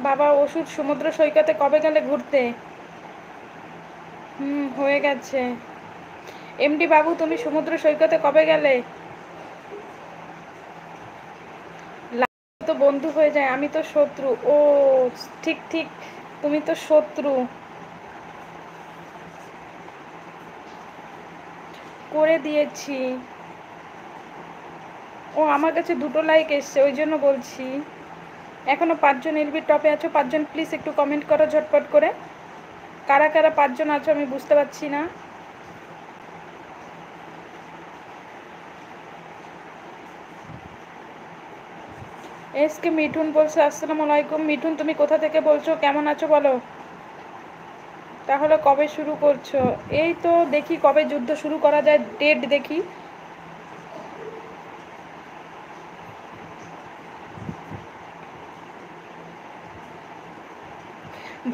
বাবা ওষুধ সমুদ্র সৈকতে কবে গেলে ঘুরতে? হয়ে গেছে। এমডি বাবু তুমি সমুদ্র সৈকতে কবে গেলে? তো বন্ধু হয়ে যায়, আমি তো শত্রু। ও ঠিক ঠিক, তুমি তো শত্রু। করে দিয়েছি। ও আমার কাছে 2টো লাইক এসছে, ওই জন্য বলছি। এখনো 5জন এলবির টপে আছো, 5জন প্লিজ একটু কমেন্ট করো ঝটপট করে। কারা কারা 5জন আছো আমি বুঝতে পারছি না। এসকে মিঠুন বলছে আসসালামু আলাইকুম। মিঠুন তুমি কোথা থেকে বলছো, কেমন আছো বলো? তাহলে কবে শুরু করছো? এই তো দেখি কবে যুদ্ধ শুরু করা যায়, ডেট দেখি।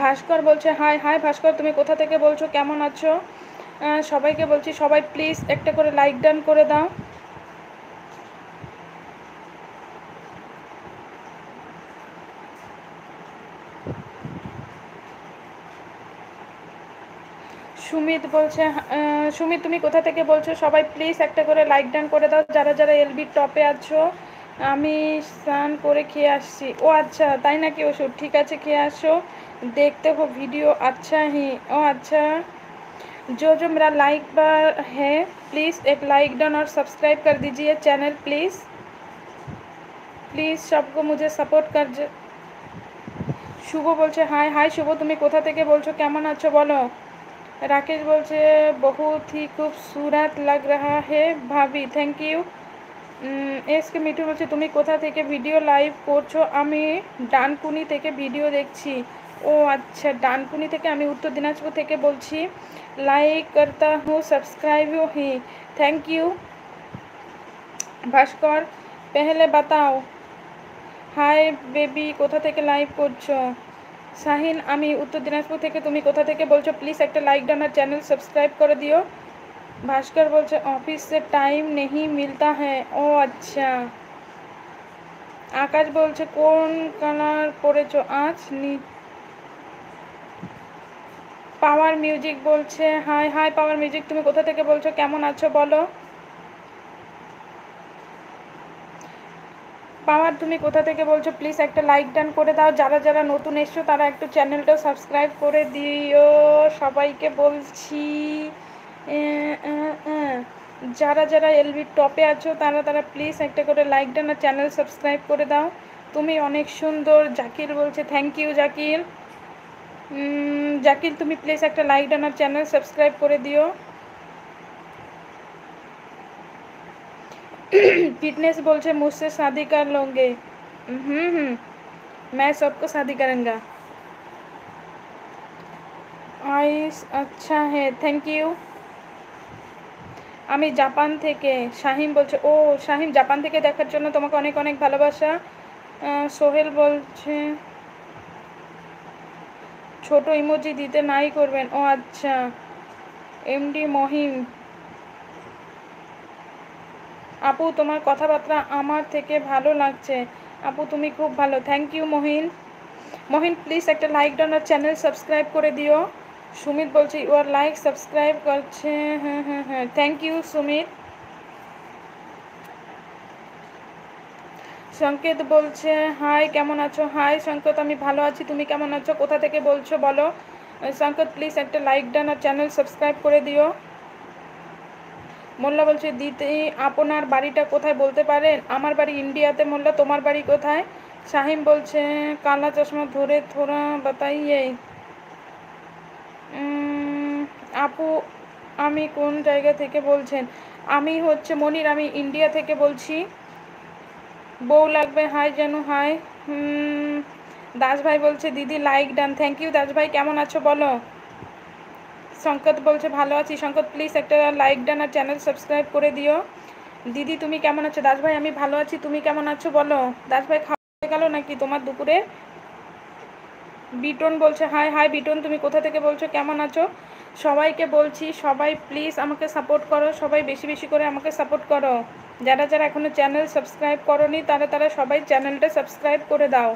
ভাস্কর বলছে হাই হাই। ভাস্কর তুমি কোথা থেকে বলছো, কেমন আছো? সবাইকে বলছি সবাই প্লিজ একটা করে লাইক ডান করে দাও। সুমিত বলছে সুমিত তুমি কোথা থেকে বলছো, সবাই প্লিজ একটা করে লাইক ডান করে দাও যারা যারা এলবির টপে আছো। আমি স্নান করে খেয়ে আসছি। ও আচ্ছা তাই নাকি, ওষুধ ঠিক আছে খেয়ে আসো। देखते हो वीडियो अच्छा ही। ओ अच्छा, जो जो मेरा लाइक बार है प्लीज़ एक लाइक डन और सब्सक्राइब कर दीजिए चैनल प्लीज़। प्लीज़ सबको मुझे सपोर्ट कर। শুভ বলছে হাই হাই। শুভ তুমি কোথা থেকে বলছো, কেমন আছো বলো? রাকেশ বলছে বহুত হি খুবসুরত লাগ রাহা হে ভাবি, থ্যাংক ইউ। এসকে মিঠু বলছে তুমি কোথা থেকে ভিডিও লাইভ করছো? আমি ডানকুনি থেকে ভিডিও দেখছি। ও আচ্ছা ডানকুনি থেকে, আমি উত্তর দিনাজপুর থেকে বলছি। লাইক করতা হুঁ सब्सक्राइब হি, থ্যাংক ইউ। ভাস্কর পেহলে বাতাও। হাই বেবি কোথা থেকে লাইভ করছো? শাহিন আমি উত্তর দিনাজপুর থেকে, তুমি কোথা থেকে বলছো প্লিজ একটা লাইক ডান আর চ্যানেল সাবস্ক্রাইব করে দিও। भास्कर बोलছে ऑफिस से टाइम नहीं मिलता है। ও আচ্ছা। আকাশ বলছে কোন কালার পরেছো আজ? পাওয়ার মিউজিক বলছে হাই হাই। পাওয়ার মিউজিক তুমি কোথা থেকে বলছো, কেমন আছো বলো? পাওয়ার তুমি কোথা থেকে বলছো প্লিজ একটা লাইক ডান করে দাও। যারা যারা নতুন এসছো তারা একটু চ্যানেলটা সাবস্ক্রাইব করে দিও, সবাইকে বলছি। যারা যারা এলবির টপে আছো তারা তারা প্লিজ একটা করে লাইক ডান আর চ্যানেল সাবস্ক্রাইব করে দাও। তুমি অনেক সুন্দর। জাকির বলছে থ্যাংক ইউ জাকির। জাকির তুমি প্লিজ একটা লাইক ডান আর চ্যানেল সাবস্ক্রাইব করে দিও। फिटनेस बोलছে मुझसे शादी कर लोगे? मैं सबको शादी करूँगा। आइस अच्छा है, थैंक यू। আমি জাপান থেকে। শাহিম বলছে ও শাহিম জাপান থেকে দেখার জন্য তোমাকে অনেক অনেক ভালোবাসা। সোহেল বলছে ছোট ইমোজি দিতে নাই করবেন। ও আচ্ছা। এমডি মহিম আপু তোমার কথাবার্তা আমার থেকে ভালো লাগছে। আপু তুমি খুব ভালো, thank you Mahin. Mahin please একটা লাইক ডান আর চ্যানেল সাবস্ক্রাইব করে দিও। সুমিত বলছে ইউর লাইক সাবস্ক্রাইব করছে। হ্যাঁ থ্যাংক ইউ সুমিত। সংকেত বলছে হাই কেমন আছো? হাই সংকেত আমি ভালো আছি, তুমি কেমন আছো, কোথা থেকে বলছো বলো? সংকেত প্লিজ একটা লাইক ডান আর চ্যানেল সাবস্ক্রাইব করে দিও। মোল্লা বলছে দিদি আপনার বাড়িটা কোথায় বলতে পারেন? আমার বাড়ি ইন্ডিয়াতে মোল্লা, তোমার বাড়ি কোথায়? শাহিম বলছে কালা চশমা ধরে থোড়া বাতাইয়ে। আপু আমি কোন জায়গা থেকে বলছেন? আমি হচ্ছে মনির, আমি ইন্ডিয়া থেকে বলছি। বউ লাগবে হাই জানু হাই। দাস ভাই বলছে দিদি like done, thank you Das ভাই। কেমন আছো বলো? সংকট বলছে ভালো আছি। সংকট প্লিজ একটা লাইক ডান আর চ্যানেল সাবস্ক্রাইব করে দিও। দিদি তুমি কেমন আছো? দাস ভাই আমি ভালো আছি, তুমি কেমন আছো বলো? দাস ভাই খাওয়া গেল নাকি তোমার দুপুরে? বিটন বলছে হাই হাই। বিটন তুমি কোথা থেকে বলছো, কেমন আছো? সবাইকে বলছি সবাই প্লিজ আমাকে সাপোর্ট করো, সবাই বেশি বেশি করে আমাকে সাপোর্ট করো। যারা যারা এখনও চ্যানেল সাবস্ক্রাইব করোনি তারা তারা সবাই চ্যানেলটা সাবস্ক্রাইব করে দাও।